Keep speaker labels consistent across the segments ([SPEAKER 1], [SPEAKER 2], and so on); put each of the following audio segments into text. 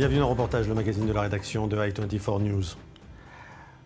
[SPEAKER 1] Bienvenue dans Reportage, le magazine de la rédaction de I24 News.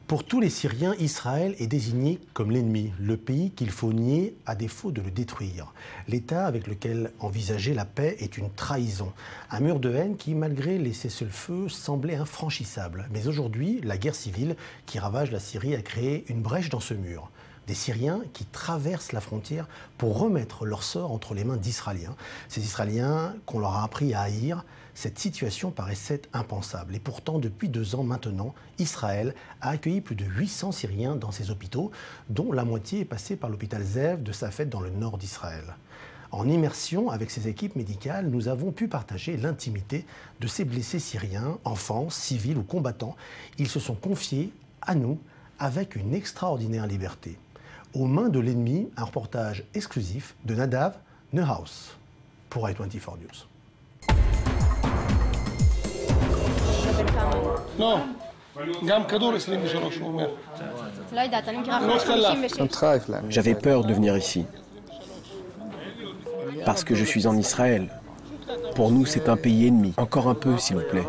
[SPEAKER 1] Pour tous les Syriens, Israël est désigné comme l'ennemi, le pays qu'il faut nier à défaut de le détruire. L'État avec lequel envisager la paix est une trahison. Un mur de haine qui, malgré les cessez-le-feu, semblait infranchissable. Mais aujourd'hui, la guerre civile qui ravage la Syrie a créé une brèche dans ce mur. Des Syriens qui traversent la frontière pour remettre leur sort entre les mains d'Israéliens. Ces Israéliens qu'on leur a appris à haïr. Cette situation paraissait impensable. Et pourtant, depuis 2 ans maintenant, Israël a accueilli plus de 800 Syriens dans ses hôpitaux, dont la moitié est passée par l'hôpital Zev de Safed dans le nord d'Israël. En immersion avec ces équipes médicales, nous avons pu partager l'intimité de ces blessés syriens, enfants, civils ou combattants. Ils se sont confiés à nous avec une extraordinaire liberté. Aux mains de l'ennemi, un reportage exclusif de Nadav Neuhaus pour I24 News.
[SPEAKER 2] J'avais peur de venir ici. Parce que je suis en Israël. Pour nous, c'est un pays ennemi. Encore un peu, s'il vous plaît.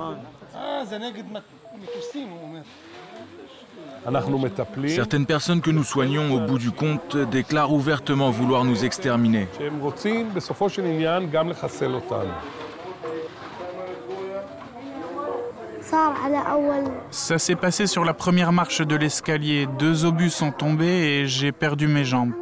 [SPEAKER 3] Certaines personnes que nous soignons, au bout du compte, déclarent ouvertement vouloir nous exterminer.
[SPEAKER 4] Ça s'est passé sur la première marche de l'escalier. 2 obus sont tombés et j'ai perdu mes jambes.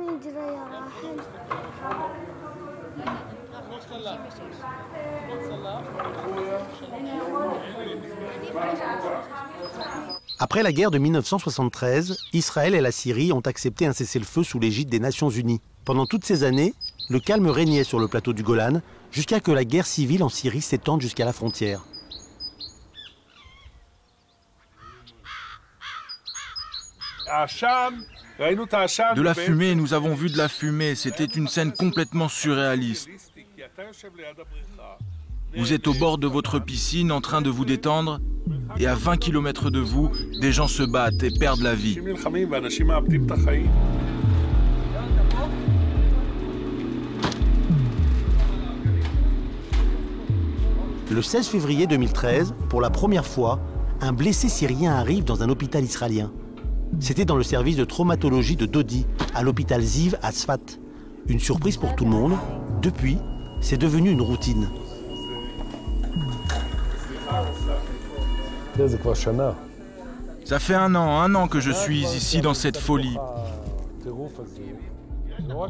[SPEAKER 1] Après la guerre de 1973, Israël et la Syrie ont accepté un cessez-le-feu sous l'égide des Nations Unies. Pendant toutes ces années, le calme régnait sur le plateau du Golan, jusqu'à ce que la guerre civile en Syrie s'étende jusqu'à la frontière.
[SPEAKER 3] De la fumée, nous avons vu de la fumée. C'était une scène complètement surréaliste. Vous êtes au bord de votre piscine, en train de vous détendre, et à 20 km de vous, des gens se battent et perdent la vie.
[SPEAKER 1] Le 16 février 2013, pour la première fois, un blessé syrien arrive dans un hôpital israélien. C'était dans le service de traumatologie de Dodi, à l'hôpital Ziv à Sfat. Une surprise pour tout le monde. Depuis, c'est devenu une routine.
[SPEAKER 3] Ça fait un an que je suis ici dans cette folie.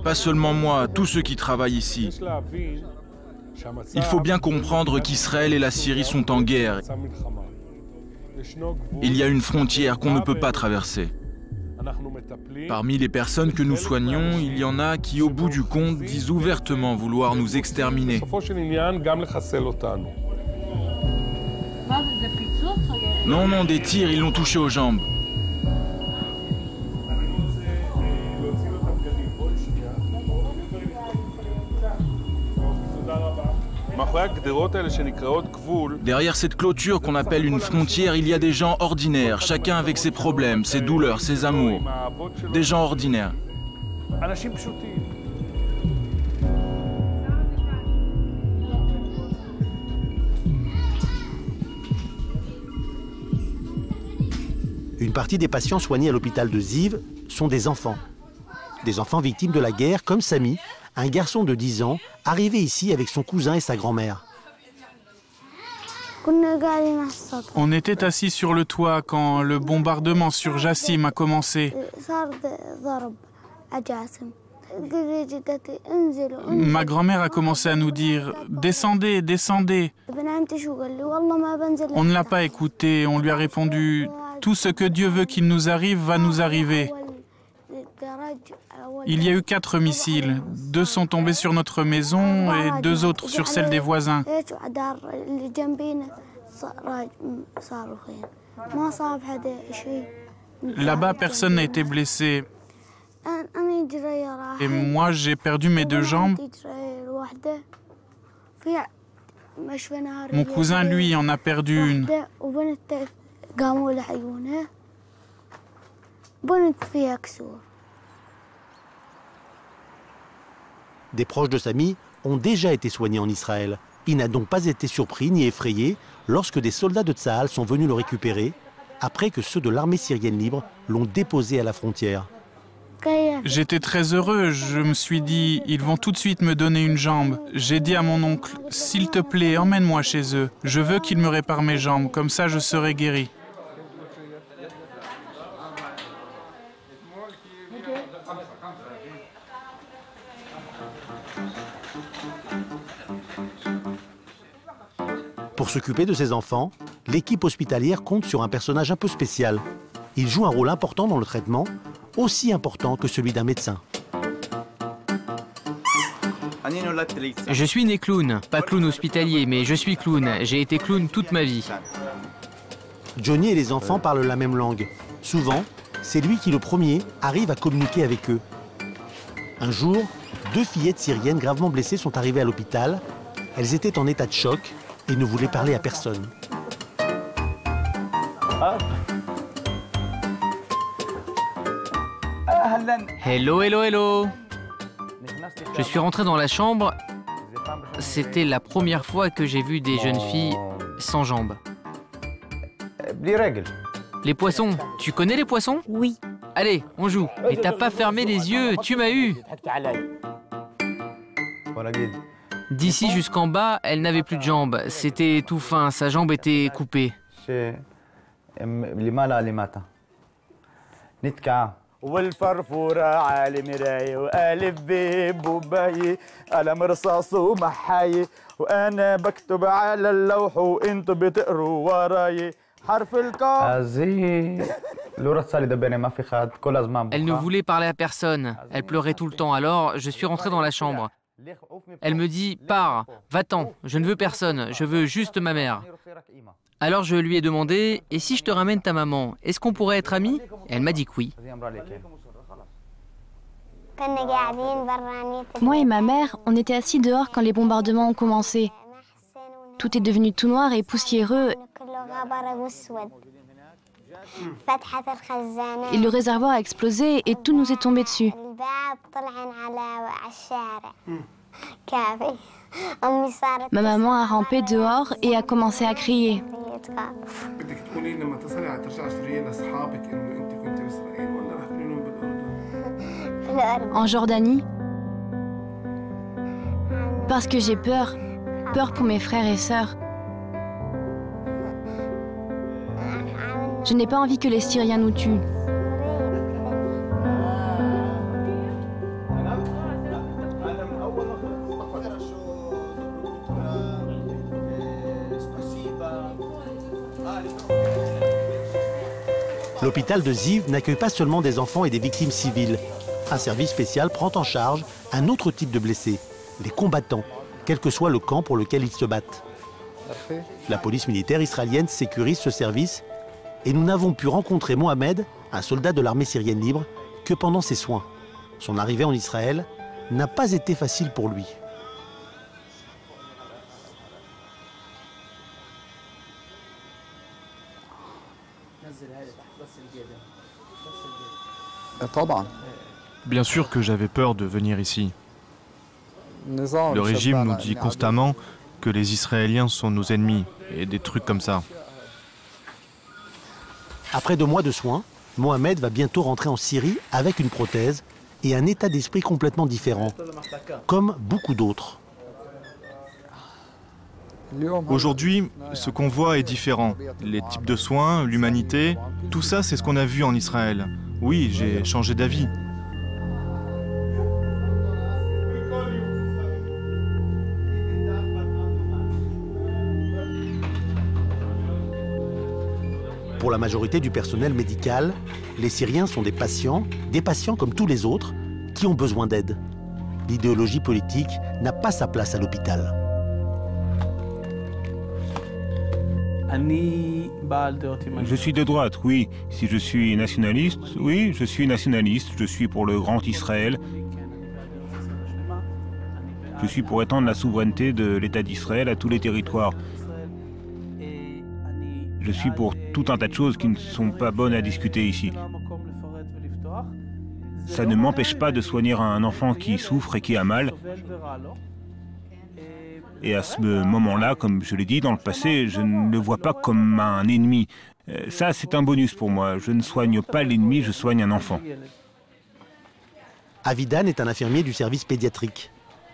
[SPEAKER 3] Pas seulement moi, tous ceux qui travaillent ici. Il faut bien comprendre qu'Israël et la Syrie sont en guerre. Il y a une frontière qu'on ne peut pas traverser. Parmi les personnes que nous soignons, il y en a qui, au bout du compte, disent ouvertement vouloir nous exterminer. Non, des tirs, ils l'ont touché aux jambes. Derrière cette clôture qu'on appelle une frontière, il y a des gens ordinaires, chacun avec ses problèmes, ses douleurs, ses amours. Des gens ordinaires.
[SPEAKER 1] Une partie des patients soignés à l'hôpital de Ziv sont des enfants. Des enfants victimes de la guerre, comme Sami, un garçon de 10 ans, arrivé ici avec son cousin et sa grand-mère.
[SPEAKER 4] On était assis sur le toit quand le bombardement sur Jassim a commencé. Ma grand-mère a commencé à nous dire « Descendez, descendez ». On ne l'a pas écouté, on lui a répondu « Tout ce que Dieu veut qu'il nous arrive va nous arriver ». Il y a eu 4 missiles. 2 sont tombés sur notre maison et 2 autres sur celle des voisins. Là-bas, personne n'a été blessé. Et moi, j'ai perdu mes 2 jambes. Mon cousin, lui, en a perdu une.
[SPEAKER 1] Des proches de Sami ont déjà été soignés en Israël. Il n'a donc pas été surpris ni effrayé lorsque des soldats de Tsahal sont venus le récupérer après que ceux de l'armée syrienne libre l'ont déposé à la frontière.
[SPEAKER 4] J'étais très heureux, je me suis dit, ils vont tout de suite me donner une jambe. J'ai dit à mon oncle, s'il te plaît, emmène-moi chez eux. Je veux qu'ils me réparent mes jambes, comme ça je serai guéri.
[SPEAKER 1] Pour s'occuper de ses enfants, l'équipe hospitalière compte sur un personnage un peu spécial. Il joue un rôle important dans le traitement, aussi important que celui d'un médecin.
[SPEAKER 5] Je suis né clown, pas clown hospitalier, mais je suis clown. J'ai été clown toute ma vie.
[SPEAKER 1] Johnny et les enfants parlent la même langue. Souvent, c'est lui qui, le premier, arrive à communiquer avec eux. Un jour, 2 fillettes syriennes gravement blessées sont arrivées à l'hôpital. Elles étaient en état de choc et ne voulaient parler à personne.
[SPEAKER 5] Hello, hello, hello. Je suis rentré dans la chambre. C'était la première fois que j'ai vu des jeunes filles sans jambes. Les poissons, tu connais les poissons?
[SPEAKER 6] Oui.
[SPEAKER 5] Allez, on joue. Mais t'as pas fermé les yeux, tu m'as eu. D'ici jusqu'en bas, elle n'avait plus de jambes. C'était tout fin, sa jambe était coupée.
[SPEAKER 7] والفرفورة عالي مراية وألف ببوباية قلم رصاص ومحاية وأنا بكتب على اللوح وأنتوا بتقروا وراي حرف القاف.
[SPEAKER 5] Elle ne voulait parler à personne. Elle pleurait tout le temps. Alors, je suis rentré dans la chambre. Elle me dit « Pars, va-t'en, je ne veux personne, je veux juste ma mère. » Alors je lui ai demandé « Et si je te ramène ta maman, est-ce qu'on pourrait être amis ?» Elle m'a dit que oui.
[SPEAKER 6] Moi et ma mère, on était assis dehors quand les bombardements ont commencé. Tout est devenu tout noir et poussiéreux. Et le réservoir a explosé et tout nous est tombé dessus. Ma maman a rampé dehors et a commencé à crier. En Jordanie, parce que j'ai peur pour mes frères et sœurs. Je n'ai pas envie que les Syriens nous tuent.
[SPEAKER 1] L'hôpital de Ziv n'accueille pas seulement des enfants et des victimes civiles. Un service spécial prend en charge un autre type de blessés, les combattants, quel que soit le camp pour lequel ils se battent. La police militaire israélienne sécurise ce service et nous n'avons pu rencontrer Mohamed, un soldat de l'armée syrienne libre, que pendant ses soins. Son arrivée en Israël n'a pas été facile pour lui.
[SPEAKER 3] Bien sûr que j'avais peur de venir ici. Le régime nous dit constamment que les Israéliens sont nos ennemis et des trucs comme ça.
[SPEAKER 1] Après 2 mois de soins, Mohamed va bientôt rentrer en Syrie avec une prothèse et un état d'esprit complètement différent, comme beaucoup d'autres.
[SPEAKER 3] Aujourd'hui, ce qu'on voit est différent. Les types de soins, l'humanité, tout ça c'est ce qu'on a vu en Israël. Oui, j'ai changé d'avis.
[SPEAKER 1] Pour la majorité du personnel médical, les Syriens sont des patients comme tous les autres, qui ont besoin d'aide. L'idéologie politique n'a pas sa place à l'hôpital.
[SPEAKER 8] Je suis de droite, oui. Si je suis nationaliste, oui, je suis nationaliste. Je suis pour le grand Israël. Je suis pour étendre la souveraineté de l'État d'Israël à tous les territoires. Je suis pour tout un tas de choses qui ne sont pas bonnes à discuter ici. Ça ne m'empêche pas de soigner un enfant qui souffre et qui a mal. Et à ce moment-là, comme je l'ai dit dans le passé, je ne le vois pas comme un ennemi. Ça, c'est un bonus pour moi. Je ne soigne pas l'ennemi, je soigne un enfant.
[SPEAKER 1] Avidan est un infirmier du service pédiatrique.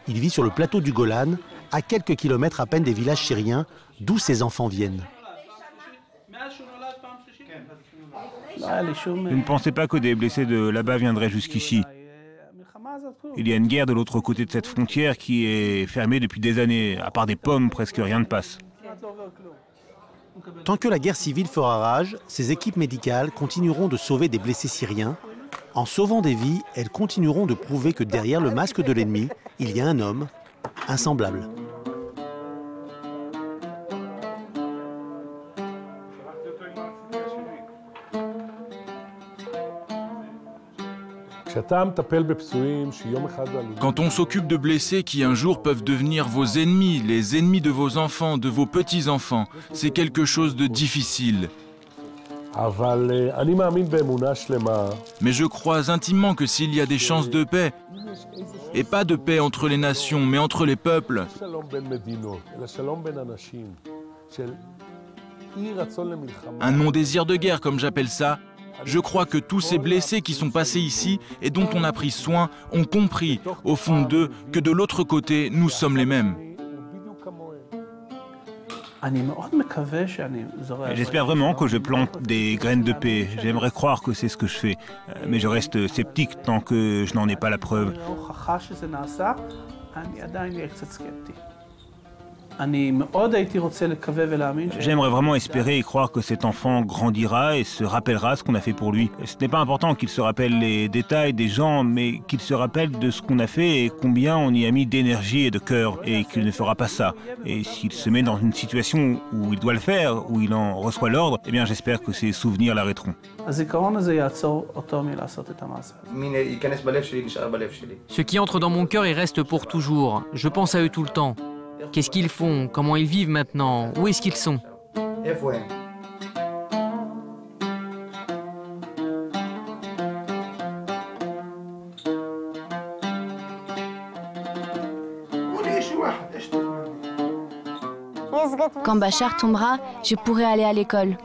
[SPEAKER 1] Il vit sur le plateau du Golan, à quelques kilomètres à peine des villages syriens, d'où ses enfants viennent.
[SPEAKER 8] Je ne pensais pas que des blessés de là-bas viendraient jusqu'ici. Il y a une guerre de l'autre côté de cette frontière qui est fermée depuis des années. À part des pommes, presque rien ne passe.
[SPEAKER 1] Tant que la guerre civile fera rage, ces équipes médicales continueront de sauver des blessés syriens. En sauvant des vies, elles continueront de prouver que derrière le masque de l'ennemi, il y a un homme, insemblable.
[SPEAKER 9] Quand on s'occupe de blessés qui un jour peuvent devenir vos ennemis, les ennemis de vos enfants, de vos petits-enfants, c'est quelque chose de difficile. Mais je crois intimement que s'il y a des chances de paix, et pas de paix entre les nations, mais entre les peuples, un non-désir de guerre, comme j'appelle ça, je crois que tous ces blessés qui sont passés ici et dont on a pris soin ont compris, au fond d'eux, que de l'autre côté, nous sommes les mêmes.
[SPEAKER 8] J'espère vraiment que je plante des graines de paix. J'aimerais croire que c'est ce que je fais. Mais je reste sceptique tant que je n'en ai pas la preuve. J'aimerais vraiment espérer et croire que cet enfant grandira et se rappellera ce qu'on a fait pour lui. Ce n'est pas important qu'il se rappelle les détails des gens, mais qu'il se rappelle de ce qu'on a fait et combien on y a mis d'énergie et de cœur, et qu'il ne fera pas ça. Et s'il se met dans une situation où il doit le faire, où il en reçoit l'ordre, eh bien j'espère que ses souvenirs l'arrêteront.
[SPEAKER 5] Ce qui entre dans mon cœur, il reste pour toujours. Je pense à eux tout le temps. Qu'est-ce qu'ils font? Comment ils vivent maintenant? Où est-ce qu'ils sont?
[SPEAKER 6] Quand Bachar tombera, je pourrai aller à l'école.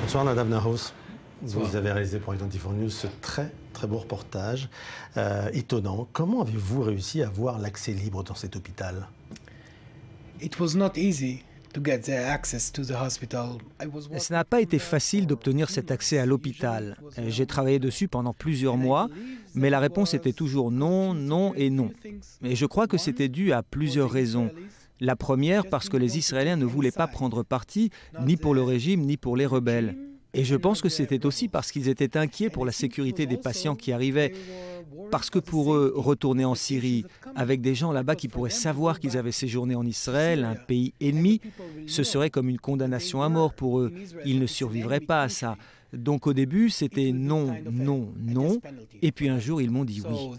[SPEAKER 1] Bonsoir Nadav Nahous. Vous avez réalisé pour I24 News ce très beau reportage étonnant. Comment avez-vous réussi à avoir l'accès libre dans cet hôpital?
[SPEAKER 10] Ce n'a pas été facile d'obtenir cet accès à l'hôpital. J'ai travaillé dessus pendant plusieurs mois, mais la réponse était toujours non, non et non. Et je crois que c'était dû à plusieurs raisons. La première, parce que les Israéliens ne voulaient pas prendre parti, ni pour le régime, ni pour les rebelles. Et je pense que c'était aussi parce qu'ils étaient inquiets pour la sécurité des patients qui arrivaient. Parce que pour eux, retourner en Syrie, avec des gens là-bas qui pourraient savoir qu'ils avaient séjourné en Israël, un pays ennemi, ce serait comme une condamnation à mort pour eux. Ils ne survivraient pas à ça. Donc au début, c'était non, non, non. Et puis un jour, ils m'ont dit oui.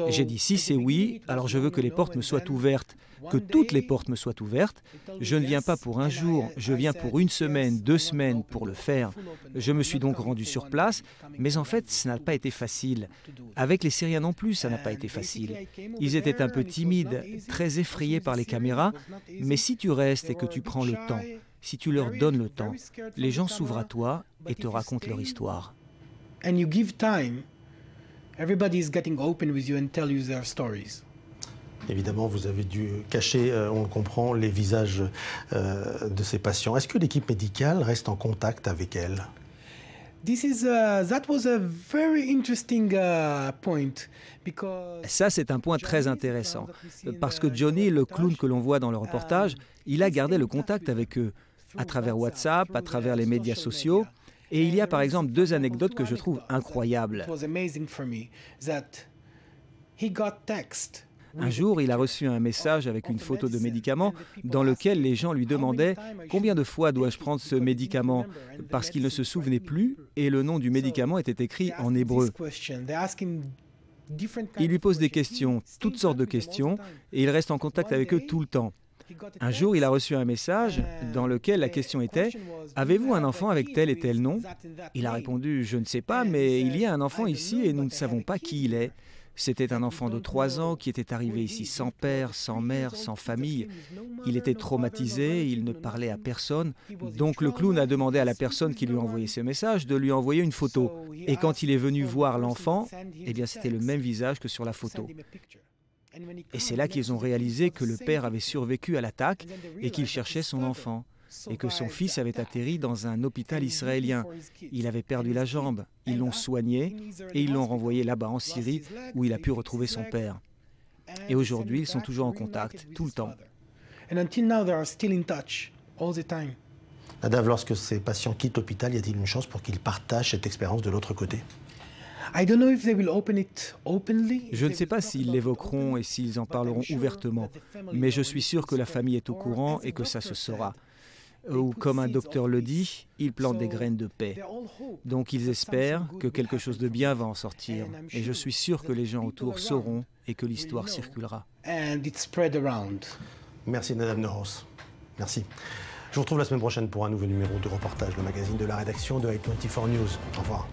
[SPEAKER 10] J'ai dit si c'est oui, alors je veux que les portes me soient ouvertes, que toutes les portes me soient ouvertes. Je ne viens pas pour un jour, je viens pour une semaine, 2 semaines pour le faire. Je me suis donc rendu sur place, mais en fait, ça n'a pas été facile. Avec les Syriens non plus, ça n'a pas été facile. Ils étaient un peu timides, très effrayés par les caméras, mais si tu restes et que tu prends le temps, si tu leur donnes le temps, les gens s'ouvrent à toi et te racontent leur histoire.
[SPEAKER 1] Évidemment, vous avez dû cacher, on le comprend, les visages de ces patients. Est-ce que l'équipe médicale reste en contact avec elles?
[SPEAKER 10] Ça, c'est un point très intéressant, parce que Johnny, le clown que l'on voit dans le reportage, il a gardé le contact avec eux, à travers WhatsApp, à travers les médias sociaux. Et il y a par exemple 2 anecdotes que je trouve incroyables. Un jour, il a reçu un message avec une photo de médicament dans lequel les gens lui demandaient « Combien de fois dois-je prendre ce médicament ?» parce qu'il ne se souvenait plus et le nom du médicament était écrit en hébreu. Il lui pose des questions, toutes sortes de questions, et il reste en contact avec eux tout le temps. Un jour, il a reçu un message dans lequel la question était « Avez-vous un enfant avec tel et tel nom ?» Il a répondu « Je ne sais pas, mais il y a un enfant ici et nous ne savons pas qui il est. » C'était un enfant de 3 ans qui était arrivé ici sans père, sans mère, sans famille. Il était traumatisé, il ne parlait à personne. Donc le clown a demandé à la personne qui lui a envoyé ce message de lui envoyer une photo. Et quand il est venu voir l'enfant, eh bien c'était le même visage que sur la photo. Et c'est là qu'ils ont réalisé que le père avait survécu à l'attaque et qu'il cherchait son enfant. Et que son fils avait atterri dans un hôpital israélien. Il avait perdu la jambe. Ils l'ont soigné et ils l'ont renvoyé là-bas en Syrie où il a pu retrouver son père. Et aujourd'hui, ils sont toujours en contact, tout le temps.
[SPEAKER 1] Nadav, lorsque ces patients quittent l'hôpital, y a-t-il une chance pour qu'ils partagent cette expérience de l'autre côté?
[SPEAKER 10] Je ne sais pas s'ils l'évoqueront et s'ils en parleront ouvertement, mais je suis sûr que la famille est au courant et que ça se saura. Ou comme un docteur le dit, ils plantent des graines de paix. Donc ils espèrent que quelque chose de bien va en sortir. Et je suis sûr que les gens autour sauront et que l'histoire circulera.
[SPEAKER 1] Merci Nadav Nehoros. Merci. Je vous retrouve la semaine prochaine pour un nouveau numéro de reportage, le magazine de la rédaction de i24 News. Au revoir.